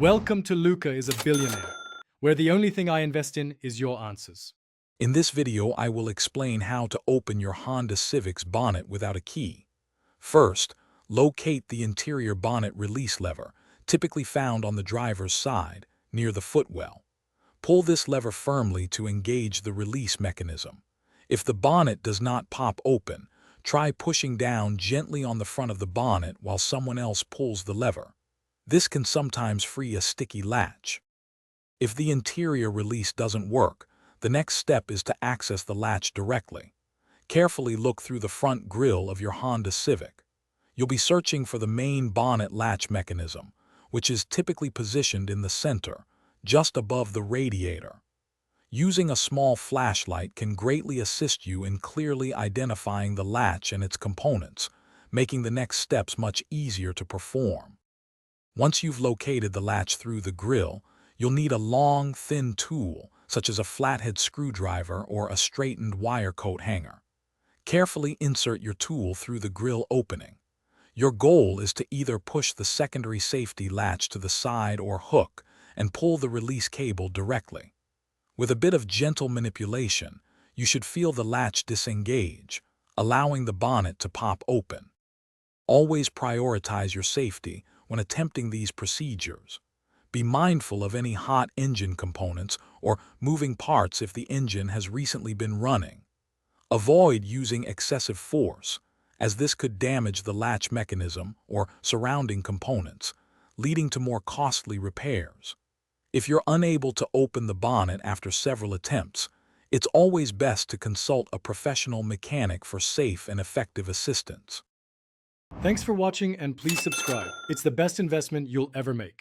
Welcome to Luca is a Billionaire, where the only thing I invest in is your answers. In this video, I will explain how to open your Honda Civic's bonnet without a key. First, locate the interior bonnet release lever, typically found on the driver's side, near the footwell. Pull this lever firmly to engage the release mechanism. If the bonnet does not pop open, try pushing down gently on the front of the bonnet while someone else pulls the lever. This can sometimes free a sticky latch. If the interior release doesn't work, the next step is to access the latch directly. Carefully look through the front grille of your Honda Civic. You'll be searching for the main bonnet latch mechanism, which is typically positioned in the center, just above the radiator. Using a small flashlight can greatly assist you in clearly identifying the latch and its components, making the next steps much easier to perform. Once you've located the latch through the grille, you'll need a long, thin tool, such as a flathead screwdriver or a straightened wire coat hanger. Carefully insert your tool through the grille opening. Your goal is to either push the secondary safety latch to the side or hook and pull the release cable directly. With a bit of gentle manipulation, you should feel the latch disengage, allowing the bonnet to pop open. Always prioritize your safety when attempting these procedures. Be mindful of any hot engine components or moving parts if the engine has recently been running. Avoid using excessive force, as this could damage the latch mechanism or surrounding components, leading to more costly repairs. If you're unable to open the bonnet after several attempts, it's always best to consult a professional mechanic for safe and effective assistance. Thanks for watching and please subscribe. It's the best investment you'll ever make.